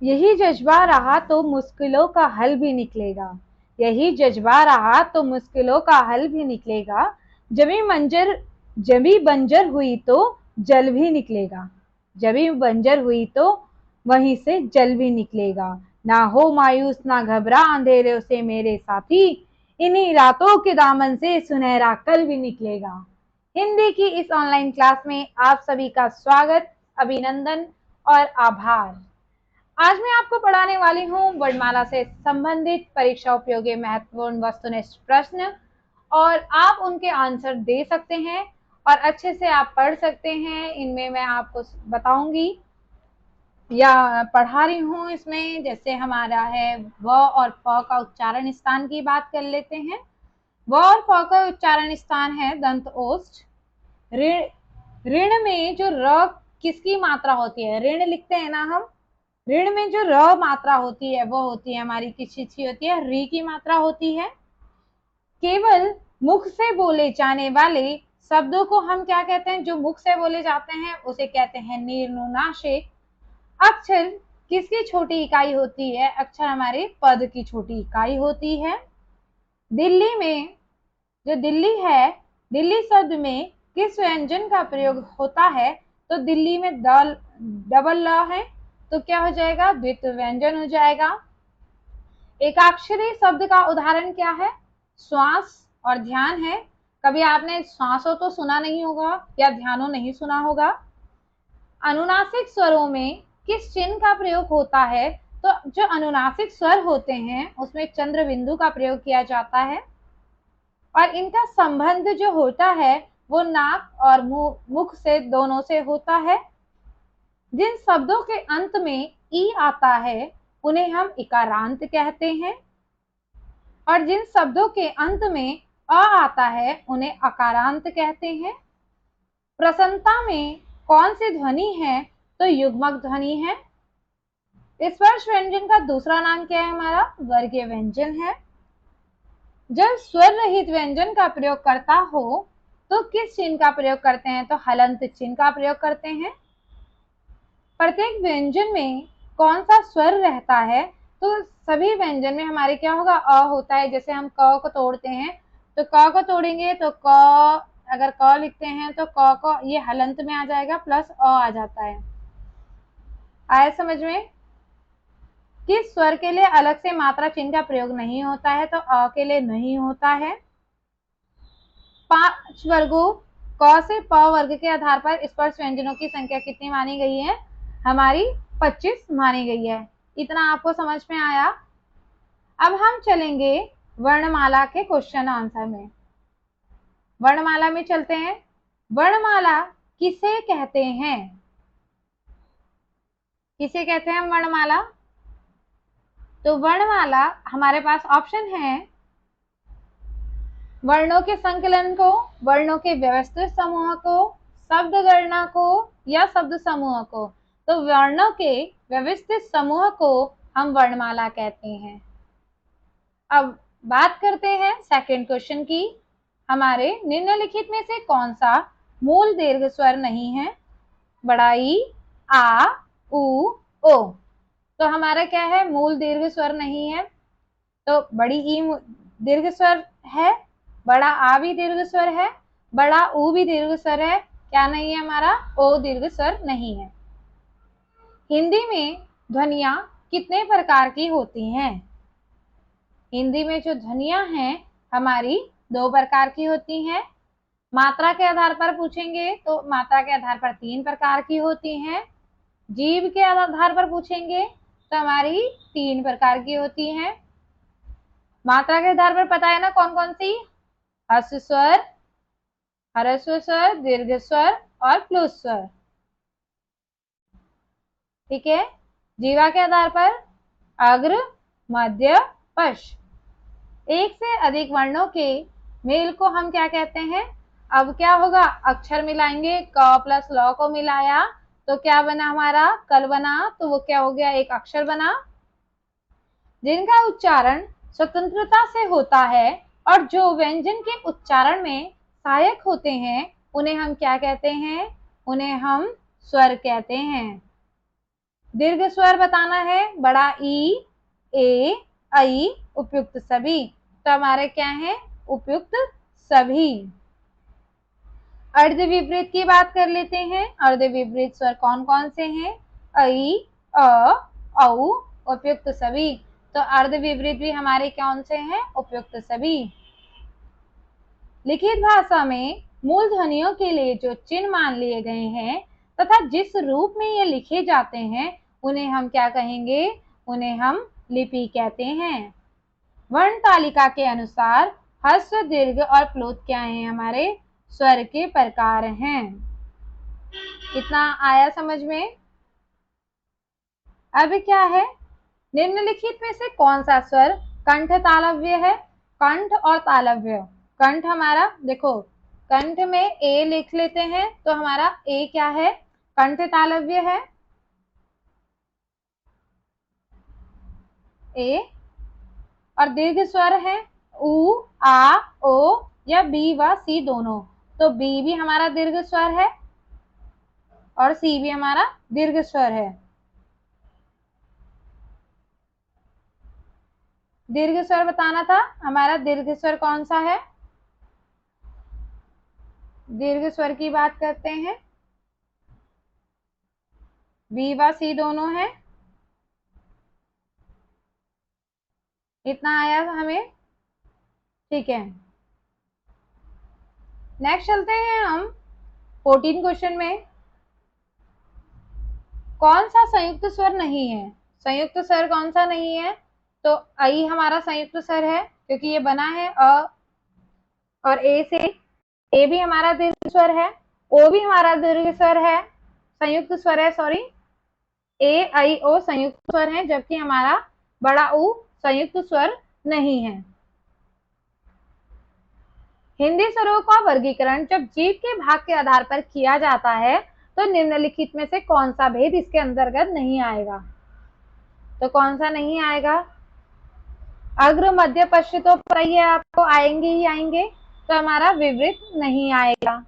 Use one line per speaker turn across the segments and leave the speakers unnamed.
यही जज्बा रहा तो मुश्किलों का हल भी निकलेगा। यही जज्बा रहा तो मुश्किलों का हल भी निकलेगा। जमी मंजर जमी बंजर हुई तो जल भी निकलेगा। जमी बंजर हुई तो वहीं से जल भी निकलेगा। ना हो मायूस ना घबरा अंधेरे से मेरे साथी, इन्हीं रातों के दामन से सुनहरा कल भी निकलेगा। हिंदी की इस ऑनलाइन क्लास में आप सभी का स्वागत, अभिनंदन और आभार। आज मैं आपको पढ़ाने वाली हूँ वर्णमाला से संबंधित परीक्षा उपयोगी महत्वपूर्ण वस्तुनिष्ठ प्रश्न, और आप उनके आंसर दे सकते हैं और अच्छे से आप पढ़ सकते हैं। इनमें मैं आपको बताऊंगी या पढ़ा रही हूँ। इसमें जैसे हमारा है व और फ का उच्चारण स्थान की बात कर लेते हैं। व और फ का उच्चारण स्थान है दंत ओष्ठ। ऋण ऋण में जो र किसकी मात्रा होती है, ऋण लिखते हैं ना हम, ऋण में जो र मात्रा होती है वो होती है हमारी किसकी होती है, री की मात्रा होती है। केवल मुख से बोले जाने वाले शब्दों को हम क्या कहते हैं, जो मुख से बोले जाते हैं उसे कहते हैं निर्नुनासिक। अक्षर किसकी छोटी इकाई होती है, अक्षर हमारे पद की छोटी इकाई होती है। दिल्ली में जो दिल्ली है, दिल्ली शब्द में किस व्यंजन का प्रयोग होता है, तो दिल्ली में द डबल ल है तो क्या हो जाएगा, द्वित्व व्यंजन हो जाएगा। एकाक्षरी शब्द का उदाहरण क्या है, श्वास और ध्यान है। कभी आपने श्वासों तो सुना नहीं होगा या ध्यानो नहीं सुना होगा। अनुनासिक स्वरों में किस चिन्ह का प्रयोग होता है, तो जो अनुनासिक स्वर होते हैं उसमें चंद्र बिंदु का प्रयोग किया जाता है, और इनका संबंध जो होता है वो नाक और मुख से दोनों से होता है। जिन शब्दों के अंत में ई आता है उन्हें हम इकारांत कहते हैं, और जिन शब्दों के अंत में अ आता है उन्हें अकारांत कहते हैं। प्रसन्नता में कौन सी ध्वनि है, तो युग्मक ध्वनि है। स्पर्श व्यंजन का दूसरा नाम क्या है, हमारा वर्गीय व्यंजन है। जब स्वर रहित व्यंजन का प्रयोग करता हो तो किस चिन्ह का प्रयोग करते हैं, तो हलंत चिन्ह का प्रयोग करते हैं। प्रत्येक व्यंजन में कौन सा स्वर रहता है, तो सभी व्यंजन में हमारे क्या होगा, अ होता है। जैसे हम क को तोड़ते हैं तो क को तोड़ेंगे तो क, अगर क लिखते हैं तो क को ये हलंत में आ जाएगा प्लस अ आ जाता है। आया समझ में। किस स्वर के लिए अलग से मात्रा चिन्ह का प्रयोग नहीं होता है, तो अ के लिए नहीं होता है। 5 वर्गों क से प वर्ग के आधार पर स्पर्श व्यंजनों की संख्या कितनी मानी गई है, हमारी 25 मानी गई है। इतना आपको समझ में आया। अब हम चलेंगे वर्णमाला के क्वेश्चन आंसर में। वर्णमाला में चलते हैं। वर्णमाला किसे कहते हैं, किसे कहते हैं वर्णमाला, तो वर्णमाला हमारे पास ऑप्शन है वर्णों के संकलन को, वर्णों के व्यवस्थित समूह को, शब्द गणना को या शब्द समूह को। तो वर्णों के व्यवस्थित समूह को हम वर्णमाला कहते हैं। अब बात करते हैं सेकंड क्वेश्चन की। हमारे निम्नलिखित में से कौन सा मूल दीर्घ स्वर नहीं है, बड़ा ई, आ, उ, ओ। तो हमारा क्या है, मूल दीर्घ स्वर नहीं है, तो बड़ी ई दीर्घ स्वर है, बड़ा आ भी दीर्घ स्वर है, बड़ा ऊ भी दीर्घ स्वर है, क्या नहीं है हमारा, ओ दीर्घ स्वर नहीं है। हिंदी में ध्वनियां कितने प्रकार की होती हैं, हिंदी में जो ध्वनियां हैं हमारी 2 प्रकार की होती हैं। मात्रा के आधार पर पूछेंगे तो मात्रा के आधार पर 3 प्रकार की होती हैं। जीभ के आधार पर पूछेंगे तो हमारी 3 प्रकार की होती हैं। मात्रा के आधार पर पता है ना कौन कौन सी, ह्रस्व स्वर, ह्रस्व स्वर, दीर्घ स्वर और प्लुत स्वर। ठीक है। जीवा के आधार पर अग्र, मध्य, पश्च। एक से अधिक वर्णों के मेल को हम क्या कहते हैं, अब क्या होगा, अक्षर मिलाएंगे, क प्लस ल को मिलाया तो क्या बना हमारा, कल बना, तो वो क्या हो गया, एक अक्षर बना। जिनका उच्चारण स्वतंत्रता से होता है और जो व्यंजन के उच्चारण में सहायक होते हैं उन्हें हम क्या कहते हैं, उन्हें हम स्वर कहते हैं। दीर्घ स्वर बताना है, बड़ा ई, ए, ऐ, उपयुक्त सभी। तो हमारे क्या है, उपयुक्त सभी। अर्ध विपरीत की बात कर लेते हैं। अर्ध विपरीत स्वर कौन कौन से हैं? ऐ, अ, औ, उपयुक्त सभी। तो अर्ध विपरीत भी हमारे कौन से हैं? उपयुक्त सभी। लिखित भाषा में मूल ध्वनियों के लिए जो चिन्ह मान लिए गए हैं तथा जिस रूप में ये लिखे जाते हैं उन्हें हम क्या कहेंगे? उन्हें हम लिपि कहते हैं। वर्ण तालिका के अनुसार ह्रस्व, दीर्घ और प्लुत क्या हैं? हमारे स्वर के प्रकार हैं। इतना आया समझ में? अब क्या है, निम्नलिखित में से कौन सा स्वर कंठ तालव्य है? कंठ और तालव्य। कंठ हमारा देखो, कंठ में ए लिख लेते हैं तो हमारा ए क्या है? कंठ तालव्य है। ए। और दीर्घ स्वर है उ, आ, ओ या बी व सी दोनों। तो बी भी हमारा दीर्घ स्वर है और सी भी हमारा दीर्घ स्वर है। दीर्घ स्वर बताना था, हमारा दीर्घ स्वर कौन सा है? दीर्घ स्वर की बात करते हैं, बी व सी दोनों है। इतना आया हमें, ठीक है। नेक्स्ट चलते हैं हम 14 क्वेश्चन में। कौन सा संयुक्त स्वर नहीं है? संयुक्त स्वर कौन सा नहीं है? तो ऐ हमारा संयुक्त स्वर है क्योंकि ये बना है अ और ए से। ए भी हमारा दीर्घ स्वर है, ओ भी हमारा दीर्घ स्वर है, संयुक्त स्वर है, सॉरी। ए, ऐ, ओ संयुक्त स्वर है, जबकि हमारा बड़ा ऊ संयुक्त स्वर नहीं है। हिंदी स्वरों का वर्गीकरण जब जीव के भाग के आधार पर किया जाता है तो निम्नलिखित में से कौन सा भेद इसके अंतर्गत नहीं आएगा? तो कौन सा नहीं आएगा? अग्र, मध्य, पश्च तो पता ही है आपको, आएंगे ही आएंगे। तो हमारा विवृत नहीं आएगा।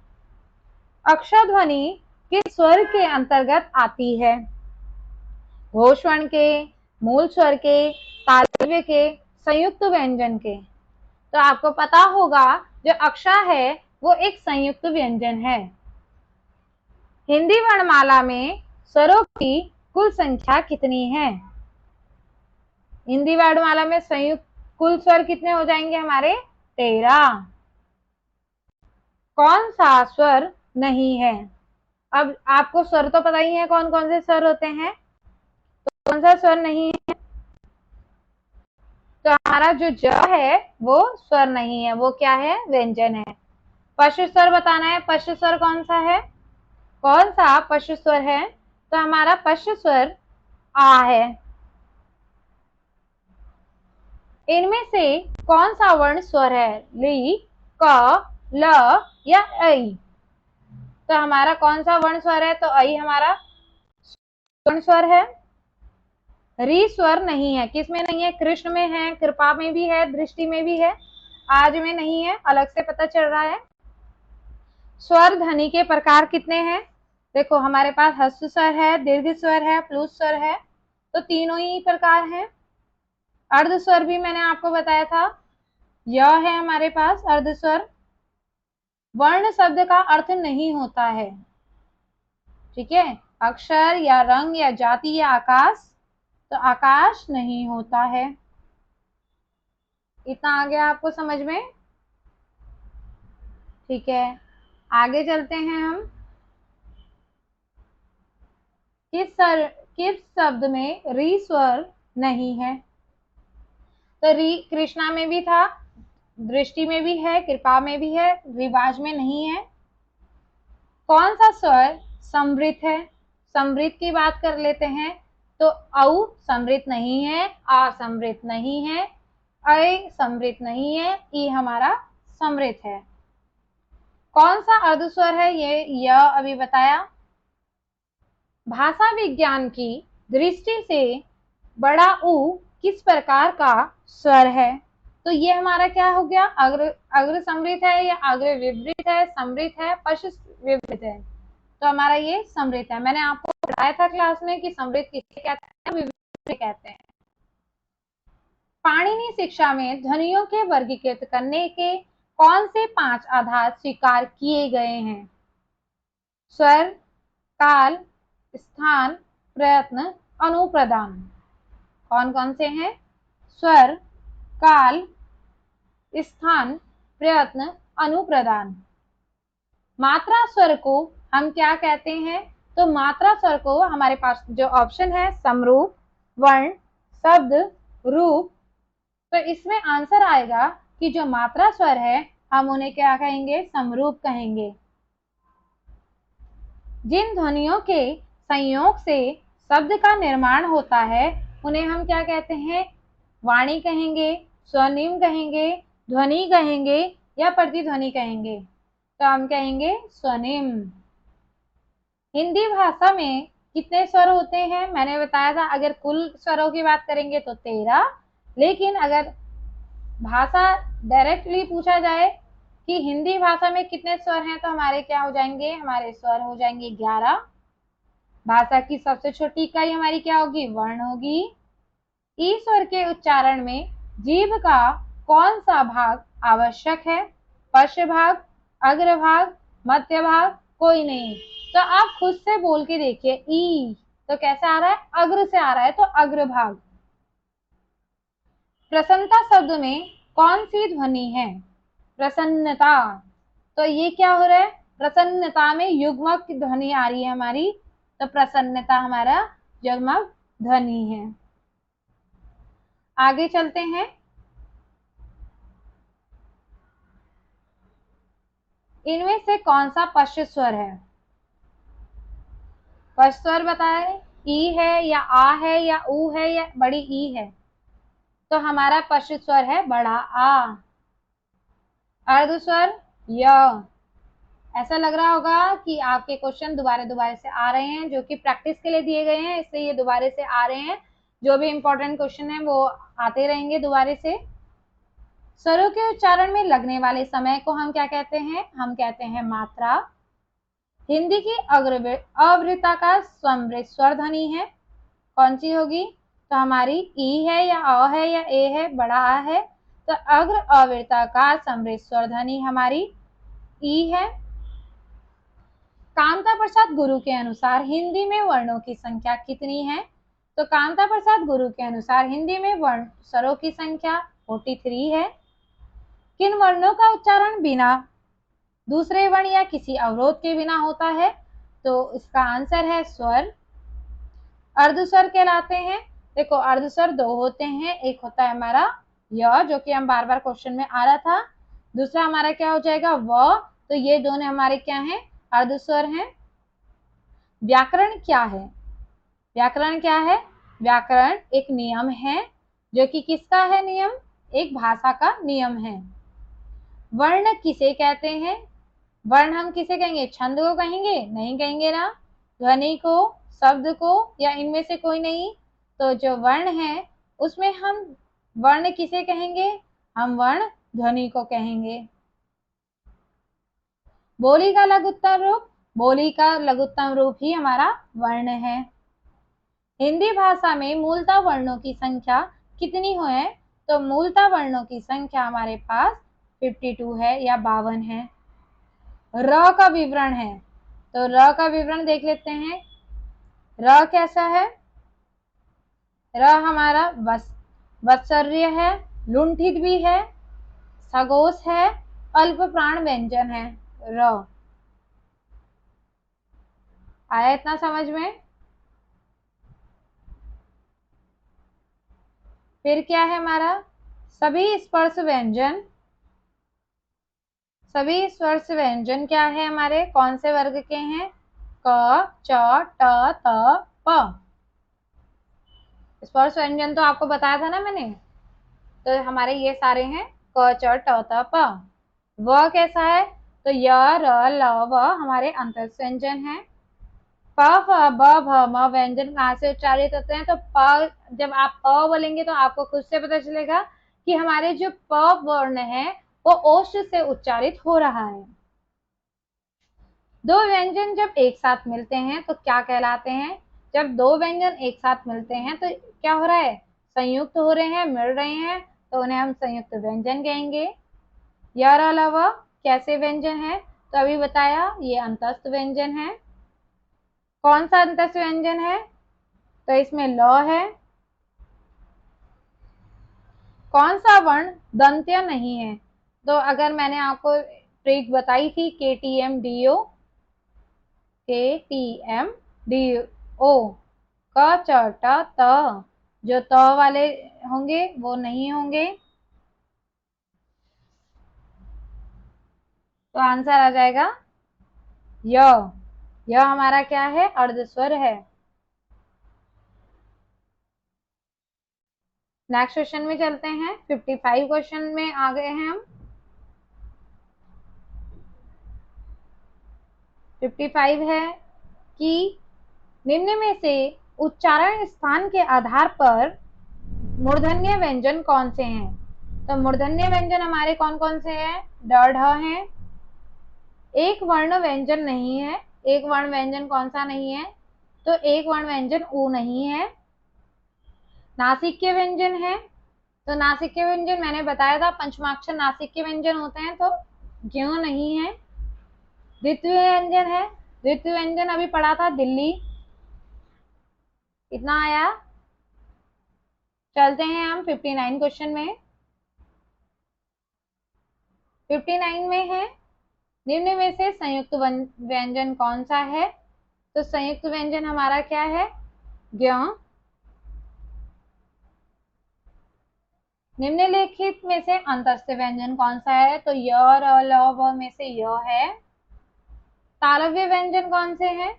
अक्षर ध्वनि किस स्वर के अंतर्गत आती है? घोष वर्ण के, मूल स्वर के, तालव्य के, संयुक्त व्यंजन के। तो आपको पता होगा जो अक्षर है वो एक संयुक्त व्यंजन है। हिंदी वर्णमाला में स्वरों की कुल संख्या कितनी है? हिंदी वर्णमाला में संयुक्त कुल स्वर कितने हो जाएंगे हमारे? 13। कौन सा स्वर नहीं है? अब आपको स्वर तो पता ही है कौन कौन से स्वर होते हैं, तो कौन सा स्वर नहीं है? तो हमारा जो ज है वो स्वर नहीं है, वो क्या है? व्यंजन है। पश्च स्वर बताना है, पश्च स्वर कौन सा है? कौन सा पश्च स्वर है? तो हमारा पश्च स्वर आ है। इनमें से कौन सा वर्ण स्वर है? ली, क, ल या ऐ? तो हमारा कौन सा वर्ण स्वर है? तो ऐ हमारा वर्ण स्वर है। री स्वर नहीं है। किस में नहीं है? कृष्ण में है, कृपा में भी है, दृष्टि में भी है, आज में नहीं है, अलग से पता चल रहा है। स्वर ध्वनि के प्रकार कितने हैं? देखो हमारे पास ह्रस्व स्वर है, दीर्घ स्वर है, प्लुत स्वर है, तो तीनों ही प्रकार हैं। अर्ध स्वर भी मैंने आपको बताया था, यह है हमारे पास अर्ध स्वर। वर्ण शब्द का अर्थ नहीं होता है, ठीक है। अक्षर या रंग या जाति या आकाश, तो आकाश नहीं होता है। इतना आ गया आपको समझ में? ठीक है, आगे चलते हैं हम। किस शब्द में री स्वर नहीं है? तो री कृष्णा में भी था, दृष्टि में भी है, कृपा में भी है, रिवाज में नहीं है। कौन सा स्वर समृद्ध है? समृद्ध की बात कर लेते हैं, तो औ समृद्ध नहीं है, आ समृद्ध नहीं है, ऐ समृद्ध नहीं है, ई हमारा समृद्ध है। कौन सा अर्ध स्वर है? ये यह अभी बताया। भाषा विज्ञान की दृष्टि से बड़ा ऊ किस प्रकार का स्वर है? तो ये हमारा क्या हो गया? अग्र समृद्ध है या अग्र विवृत है, समृद्ध है, पश्च विवृत है। तो हमारा ये समृद्ध है। मैंने आपको पढ़ाया था क्लास में कि समृद्ध किसे कहते हैं, विविध किसे कहते हैं। पाणिनि शिक्षा में ध्वनियों के वर्गीकृत करने के कौन से 5 आधार स्वीकार किए गए हैं? स्वर, काल, स्थान, प्रयत्न, अनुप्रदान। कौन कौन से हैं? स्वर, काल, स्थान, प्रयत्न, अनुप्रदान। मात्रा स्वर को हम क्या कहते हैं? तो मात्रा स्वर को हमारे पास जो ऑप्शन है समरूप, वर्ण, शब्द, रूप। तो इसमें आंसर आएगा कि जो मात्रा स्वर है हम उन्हें क्या कहेंगे? समरूप कहेंगे। जिन ध्वनियों के संयोग से शब्द का निर्माण होता है उन्हें हम क्या कहते हैं? वाणी कहेंगे, स्वनिम कहेंगे, ध्वनि कहेंगे या प्रतिध्वनि कहेंगे? तो हम कहेंगे स्वनिम। हिंदी भाषा में कितने स्वर होते हैं? मैंने बताया था अगर कुल स्वरों की बात करेंगे तो 13, लेकिन अगर भाषा डायरेक्टली पूछा जाए कि हिंदी भाषा में कितने स्वर हैं तो हमारे क्या हो जाएंगे? हमारे स्वर हो जाएंगे 11। भाषा की सबसे छोटी इकाई हमारी क्या होगी? वर्ण होगी। ई स्वर के उच्चारण में जीभ का कौन सा भाग आवश्यक है? पश्च भाग, अग्र भाग, मध्य भाग, कोई नहीं। तो आप खुद से बोल के देखिए, ई तो कैसे आ रहा है? अग्र से आ रहा है, तो अग्र भाग। प्रसन्नता शब्द में कौन सी ध्वनि है? प्रसन्नता, तो ये क्या हो रहा है? प्रसन्नता में युग्मक की ध्वनि आ रही है हमारी, तो प्रसन्नता हमारा युग्मक ध्वनि है। आगे चलते हैं। इनमें से कौन सा पश्च स्वर है? पश्च स्वर बताए, ई है या आ है या ऊ है या बड़ी ई है? तो हमारा पश्च स्वर है बड़ा आ। अर्ध स्वर य। ऐसा लग रहा होगा कि आपके क्वेश्चन दोबारा से आ रहे हैं, जो कि प्रैक्टिस के लिए दिए गए हैं, इसलिए ये दोबारा से आ रहे हैं। जो भी इंपॉर्टेंट क्वेश्चन है वो आते रहेंगे दोबारा से। स्वरों के उच्चारण में लगने वाले समय को हम क्या कहते हैं? हम कहते हैं मात्रा। हिंदी की अवृत्ताकार समृद्ध स्वर ध्वनि है, कौन सी होगी? तो हमारी ई है या अ है या ए है? बड़ा आ है, तो अग्र अवृत्ताकार समृद्ध स्वर ध्वनि हमारी ई है। कामता प्रसाद गुरु के अनुसार हिंदी में वर्णों की संख्या कितनी है? तो कामता प्रसाद गुरु के अनुसार हिंदी में वर्ण स्वरों की संख्या 43 है। किन वर्णों का उच्चारण बिना दूसरे वर्ण या किसी अवरोध के बिना होता है? तो इसका आंसर है स्वर। अर्धस्वर कहलाते हैं। देखो अर्धस्वर 2 होते हैं, एक होता है हमारा य, जो कि हम बार बार क्वेश्चन में आ रहा था। दूसरा हमारा क्या हो जाएगा? व। तो ये दोनों हमारे क्या हैं? अर्धस्वर हैं। व्याकरण क्या है? व्याकरण क्या है? व्याकरण एक नियम है, जो कि किसका है नियम? एक भाषा का नियम है। वर्ण किसे कहते हैं? वर्ण हम किसे कहेंगे? छंद को कहेंगे? नहीं कहेंगे ना। ध्वनि को, शब्द को, या इनमें से कोई नहीं? तो जो वर्ण है उसमें हम वर्ण किसे कहेंगे? हम वर्ण ध्वनि को कहेंगे। बोली का लघुत्तम रूप? बोली का लघुत्तम रूप ही हमारा वर्ण है। हिंदी भाषा में मूलतः वर्णों की संख्या कितनी है? तो मूलतः वर्णों की संख्या हमारे पास 52 है या 52 है। र का विवरण है, तो र का विवरण देख लेते हैं। र कैसा है? र हमारा वत्सर्य है, लुंठित भी है, सगोस है, अल्प प्राण व्यंजन है। र आया इतना समझ में? फिर क्या है हमारा? सभी स्पर्श व्यंजन। सभी स्पर्श व्यंजन क्या है हमारे? कौन से वर्ग के हैं? क, च, ट, त, प। स्पर्श व्यंजन तो आपको बताया था ना मैंने, तो हमारे ये सारे हैं क, च, ट, त, प। व कैसा है? तो य, र, ल, व हमारे अंतर व्यंजन है। प, फ, ब, भ, म व्यंजन कहाँ से उच्चारित होते हैं? तो प, जब आप प बोलेंगे तो आपको खुद से पता चलेगा कि हमारे जो प वर्ण है वो ओष्ठ से उच्चारित हो रहा है। दो व्यंजन जब एक साथ मिलते हैं तो क्या कहलाते हैं? जब दो व्यंजन एक साथ मिलते हैं तो क्या हो रहा है? संयुक्त हो रहे हैं, मिल रहे हैं, तो उन्हें हम संयुक्त व्यंजन कहेंगे। यार अलावा कैसे व्यंजन है? तो अभी बताया, ये अंतस्थ व्यंजन है। कौन सा अंतस्थ व्यंजन है? तो इसमें ल है। कौन सा वर्ण दंत्य नहीं है? तो अगर मैंने आपको ट्रिक बताई थी, KTM DO क च ट त, जो त वाले होंगे वो नहीं होंगे। तो आंसर आ जाएगा य हमारा क्या है? अर्धस्वर है। नेक्स्ट क्वेश्चन में चलते हैं। 55 क्वेश्चन में आ गए हैं हम। 55 है कि निम्न में से उच्चारण स्थान के आधार पर मूर्धन्य व्यंजन कौन से हैं? तो मूर्धन्य व्यंजन हमारे कौन कौन से हैं? ड ढ हैं। एक वर्ण व्यंजन नहीं है। एक वर्ण व्यंजन कौन सा नहीं है? तो एक वर्ण व्यंजन ऊ नहीं है। नासिक्य व्यंजन है। तो नासिक्य व्यंजन मैंने बताया था, पंचमाक्षर नासिक्य व्यंजन होते हैं, तो ज्यों नहीं है। द्वितीय व्यंजन है। द्वितीय व्यंजन अभी पढ़ा था, दिल्ली। इतना आया। चलते हैं हम 59 क्वेश्चन में। 59 में है, निम्न में से संयुक्त व्यंजन कौन सा है? तो संयुक्त व्यंजन हमारा क्या है? ज्ञ। निम्नलिखित में से अंतस्थ व्यंजन कौन सा है? तो य र ल व में से य है। तालव्य व्यंजन कौन से हैं?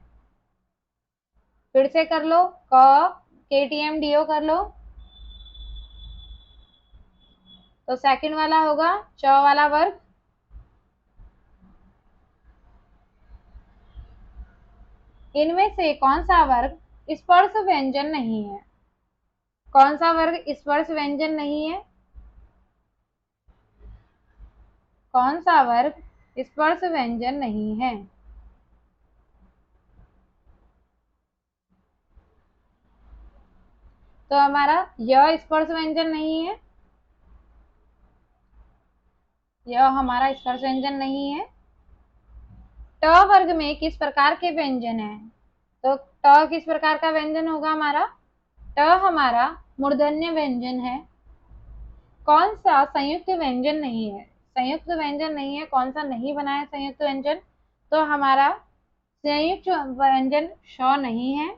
फिर से कर लो, क KTM DO कर लो। तो सेकंड वाला होगा च वाला वर्ग। इनमें से कौन सा वर्ग स्पर्श व्यंजन नहीं है? कौन सा वर्ग स्पर्श व्यंजन नहीं है? कौन सा वर्ग स्पर्श व्यंजन नहीं है? तो हमारा यह स्पर्श व्यंजन नहीं है। यह हमारा स्पर्श व्यंजन नहीं है। ट वर्ग में किस प्रकार के व्यंजन है? तो ट किस प्रकार का व्यंजन होगा हमारा? ट हमारा मूर्धन्य व्यंजन है। कौन सा संयुक्त व्यंजन नहीं है? संयुक्त व्यंजन नहीं है, कौन सा नहीं बना है संयुक्त व्यंजन? तो हमारा संयुक्त व्यंजन श नहीं है,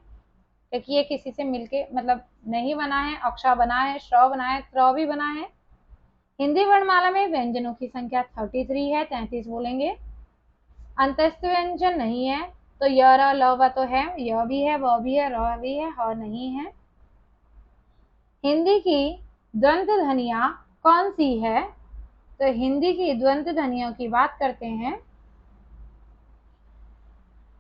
क्योंकि ये किसी से मिलके मतलब नहीं बना है। अक्षा बना है, श्र बना है, त्र भी बना है। हिंदी वर्णमाला में व्यंजनों की संख्या 33 है, 33 बोलेंगे। अंतस्थ व्यंजन नहीं है, तो य र ल व तो है, य भी है, व भी है, र भी है, ह नहीं है। हिंदी की द्वंद ध्वनियां कौन सी है? तो हिंदी की द्वंद ध्वनियों की बात करते हैं।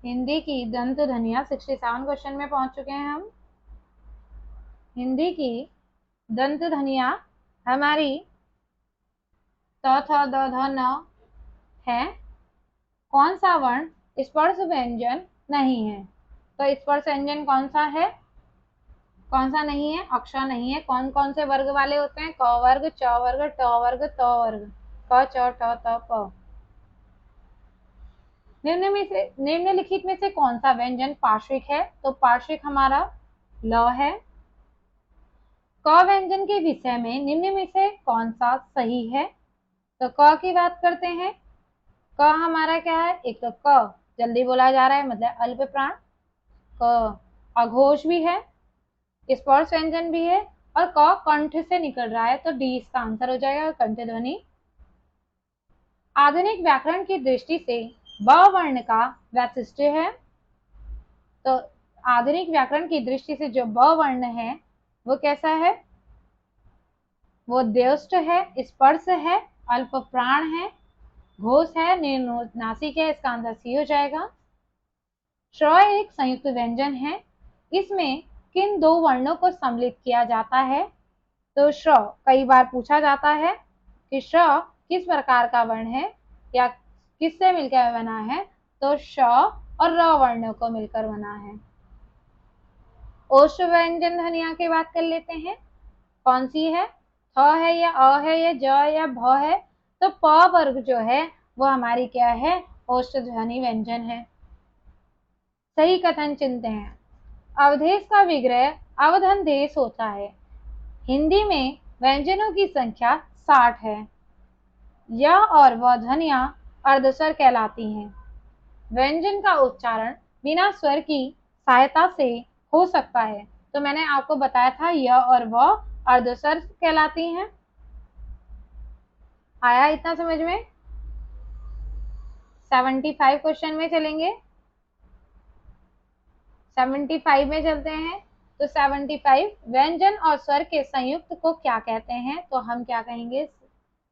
हिंदी की दंत ध्वनियां 67 क्वेश्चन में पहुंच चुके हैं हम। हिंदी की दंत ध्वनियां हमारी त थ द ध न है। कौन सा वर्ण स्पर्श व्यंजन नहीं है? तो स्पर्श व्यंजन कौन सा है? कौन सा नहीं है? अक्षर नहीं है। कौन कौन से वर्ग वाले होते हैं? क वर्ग, च वर्ग, ट वर्ग, त वर्ग। क च ट त प। निम्नलिखित में से कौन सा व्यंजन पार्श्विक है? तो पार्श्विक हमारा ल है। क व्यंजन के विषय में निम्न में से कौन सा सही है? तो क की बात करते हैं। क हमारा क्या है? एक तो क जल्दी बोला जा रहा है, मतलब अल्प प्राण। क अघोष भी है, स्पर्श व्यंजन भी है, और क कंठ से निकल रहा है, तो डी इसका आंसर हो जाएगा, कंठ ध्वनि। आधुनिक व्याकरण की दृष्टि से ब वर्ण का वैशिष्ट्य है। तो आधुनिक व्याकरण की दृष्टि से जो ब वर्ण है वो कैसा है? वो द्यष्ट है, स्पर्श है, अल्प प्राण है, घोष है, निर्नासिक है। इसका आंसर सी हो जाएगा। श्र एक संयुक्त व्यंजन है। इसमें किन दो वर्णों को सम्मिलित किया जाता है? तो श्र कई बार पूछा जाता है कि श्र किस प्रकार का वर्ण है या किससे मिलकर बना है? तो श और र वर्णों को मिलकर बना है। ओष्ठ व्यंजन ध्वनिया की बात कर लेते हैं, कौन सी है, थ है या अ है या ज या भ है, तो प वर्ग जो है वो हमारी क्या है, ओष्ठ ध्वनि व्यंजन है। सही कथन चिन्हते हैं, अवधेश का विग्रह अवधन देश होता है। हिंदी में व्यंजनों की संख्या 60 है। यह और वह ध्वनियां अर्धस्वर कहलाती हैं। व्यंजन का उच्चारण बिना स्वर की सहायता से हो सकता है। तो मैंने आपको बताया था यह और वह अर्धस्वर कहलाती हैं। आया इतना समझ में? 75 क्वेश्चन में चलेंगे, 75 में चलते हैं। तो 75 व्यंजन और स्वर के संयुक्त को क्या कहते हैं, तो हम क्या कहेंगे,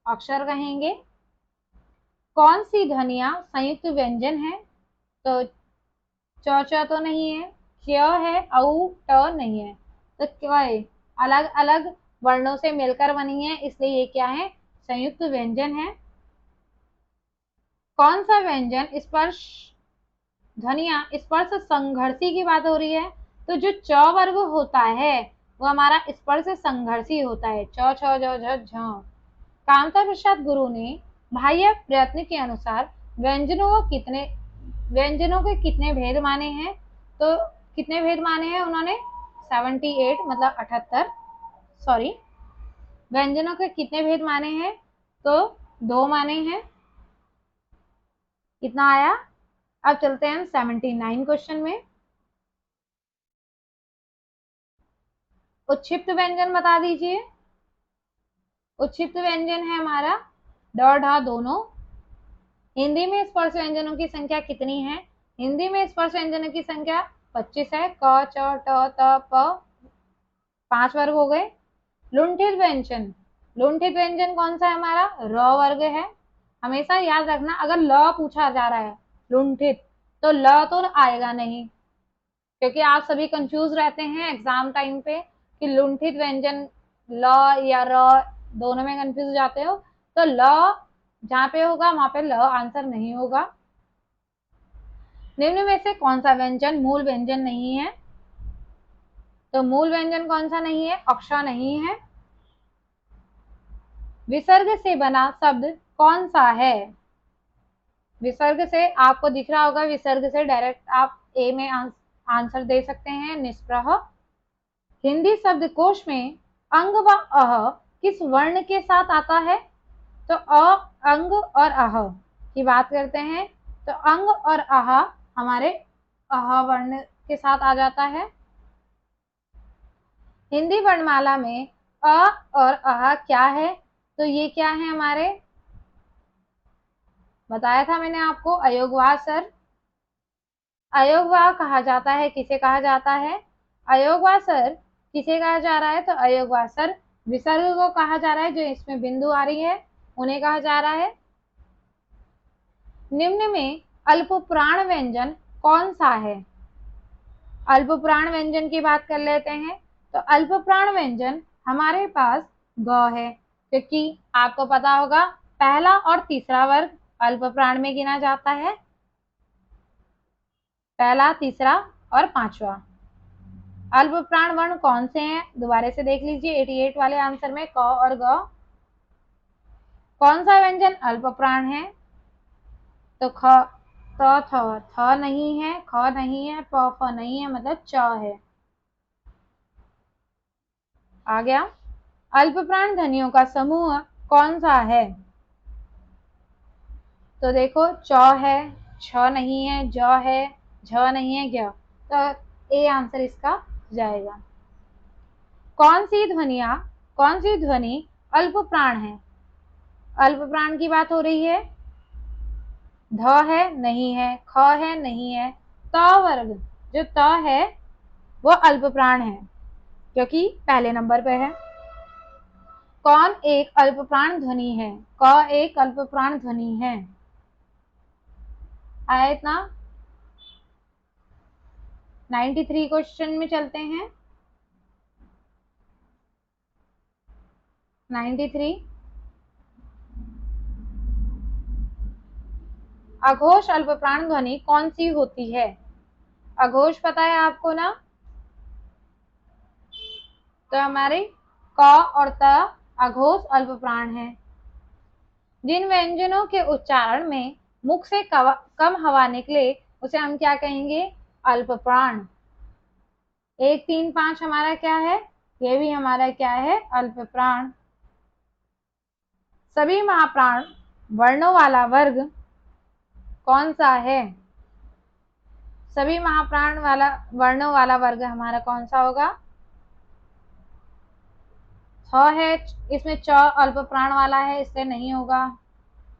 अक्षर कहेंगे। कौन सी ध्वनियां संयुक्त व्यंजन है, तो च च तो नहीं है, च है, औ ट नहीं है, तो क्या है, अलग अलग वर्णों से मिलकर बनी है, इसलिए ये क्या है, संयुक्त व्यंजन है। कौन सा व्यंजन स्पर्श ध्वनिया स्पर्श संघर्षी की बात हो रही है, तो जो च वर्ग होता है वो हमारा स्पर्श संघर्षी होता है, च छ ज झ झ। कामता प्रसाद गुरु ने बाह्य प्रयत्न के अनुसार व्यंजनों के कितने भेद माने हैं, तो कितने भेद माने हैं उन्होंने, 78 मतलब 78, सॉरी, व्यंजनों के कितने भेद माने हैं, तो 2 माने हैं। कितना आया? अब चलते हैं 79 क्वेश्चन में। उच्छिप्त व्यंजन बता दीजिए। उच्छिप्त व्यंजन है हमारा ड ढ दोनों। हिंदी में स्पर्श व्यंजनों की संख्या कितनी है, हिंदी में स्पर्श व्यंजनों की संख्या 25 है। क च ट त प 5 वर्ग हो गए। लुंठित व्यंजन, लुंठित व्यंजन कौन सा है हमारा, र वर्ग है। हमेशा याद रखना, अगर ल पूछा जा रहा है लुंठित, तो ल तो आएगा नहीं, क्योंकि आप सभी कंफ्यूज रहते हैं एग्जाम टाइम पे कि लुंठित व्यंजन ल या र, दोनों में कंफ्यूज हो जाते हो। तो ल जहाँ पे होगा वहां पे ल आंसर नहीं होगा। निम्न में से कौन सा व्यंजन मूल व्यंजन नहीं है, तो मूल व्यंजन कौन सा नहीं है, अक्षा नहीं है। विसर्ग से बना शब्द कौन सा है, विसर्ग से आपको दिख रहा होगा, विसर्ग से डायरेक्ट आप ए में आंसर दे सकते हैं, निष्प्रह। हिंदी शब्दकोश में अंग व अह किस वर्ण के साथ आता है, तो अ, अंग और अह की बात करते हैं, तो अंग और अह हमारे अह वर्ण के साथ आ जाता है। हिंदी वर्णमाला में अ और अह क्या है, तो ये क्या है हमारे, बताया था मैंने आपको, अयोगवाह स्वर। अयोगवाह कहा जाता है, किसे कहा जाता है, अयोगवाह स्वर किसे कहा जा रहा है, तो अयोगवाह स्वर विसर्ग को कहा जा रहा है, जो इसमें बिंदु आ रही है उन्हें कहा जा रहा है। निम्न में अल्पप्राण व्यंजन कौन सा है, अल्पप्राण व्यंजन की बात कर लेते हैं। तो अल्पप्राण व्यंजन हमारे पास ग है, क्योंकि आपको पता होगा पहला और तीसरा वर्ग अल्पप्राण में गिना जाता है, पहला, तीसरा और पांचवा। अल्पप्राण वर्ण कौन से हैं, दोबारा से देख लीजिए 88 वाले आंसर में क और ग। कौन सा व्यंजन अल्पप्राण है, तो ख, त थ, थ नहीं है, ख नहीं है, प फ नहीं है, मतलब च है। आ गया। अल्पप्राण ध्वनियों का समूह कौन सा है, तो देखो च है, छ नहीं है, ज है, झ नहीं है, ज्ञ, तो ए आंसर इसका जाएगा। कौन सी ध्वनि अल्प प्राण है, अल्प प्राण की बात हो रही है, ध है नहीं है, ख है नहीं है, त वर्ग जो त है वो अल्प प्राण है, क्योंकि पहले नंबर पे है। कौन एक अल्प प्राण ध्वनि है, क एक अल्प प्राण ध्वनि है। आया इतना। 93 क्वेश्चन में चलते हैं। 93 अघोष अल्पप्राण ध्वनि कौन सी होती है? अघोष पता है आपको ना? तो हमारे क और त अघोष अल्पप्राण है। जिन व्यंजनों के उच्चारण में मुख से कम हवा निकले उसे हम क्या कहेंगे? अल्पप्राण। 1, 3, 5 हमारा क्या है? ये भी हमारा क्या है? अल्पप्राण। सभी महाप्राण वर्णों वाला वर्ग कौन सा है? सभी महाप्राण वाला वर्णों वाला वर्ग हमारा कौन सा होगा? छ है, इसमें च अल्प प्राण वाला है इसलिए नहीं होगा।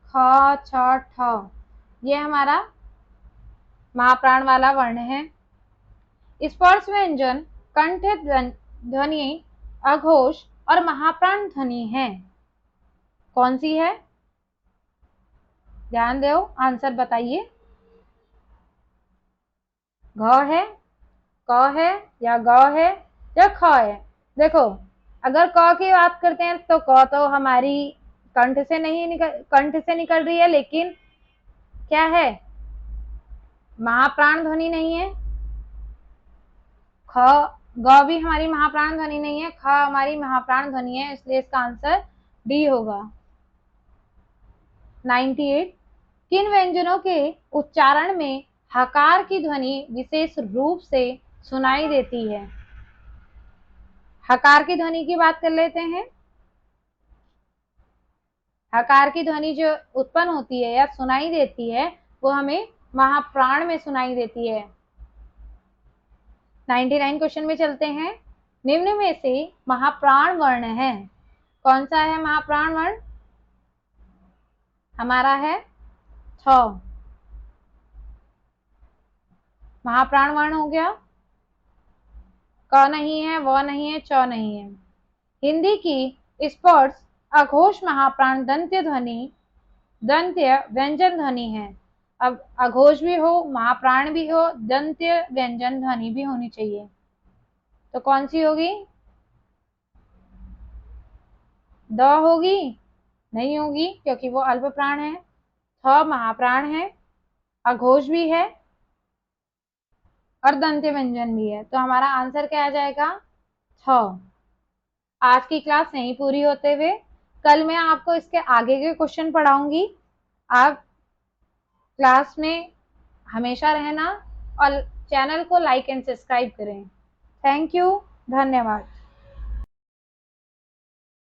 ख, छ, ठ ये हमारा महाप्राण वाला वर्ण है। स्पर्श व्यंजन कंठ ध्वनि अघोष और महाप्राण ध्वनि है, कौन सी है? ध्यान दो, आंसर बताइए। घ है, क है, या ग है, या ख है? देखो, अगर क की बात करते हैं तो क तो हमारी कंठ से निकल रही है, लेकिन क्या है? महाप्राण ध्वनि नहीं है। ख, ग भी हमारी महाप्राण ध्वनि नहीं है, ख हमारी महाप्राण ध्वनि है, इसलिए इसका आंसर डी होगा। 98 किन व्यंजनों के उच्चारण में हकार की ध्वनि विशेष रूप से सुनाई देती है? हकार की ध्वनि की बात कर लेते हैं। हकार की ध्वनि जो उत्पन्न होती है या सुनाई देती है वो हमें महाप्राण में सुनाई देती है। 99 क्वेश्चन में चलते हैं। निम्न में से महाप्राण वर्ण है, कौन सा है महाप्राण वर्ण? हमारा है छ। महाप्राण वर्ण हो गया। क नहीं है, व नहीं है, च नहीं है। हिंदी की स्पर्श अघोष महाप्राण दंत्य व्यंजन ध्वनि है। अब अघोष भी हो, महाप्राण भी हो, दंत्य व्यंजन ध्वनि भी होनी चाहिए, तो कौन सी होगी? द होगी? नहीं होगी, क्योंकि वो अल्प प्राण है। थ महाप्राण है, अघोष भी है और दंत्य व्यंजन भी है, तो हमारा आंसर क्या आ जाएगा? थ। आज की क्लास नहीं पूरी होते हुए कल मैं आपको इसके आगे के क्वेश्चन पढ़ाऊंगी। आप क्लास में हमेशा रहना और चैनल को लाइक एंड सब्सक्राइब करें। थैंक यू, धन्यवाद।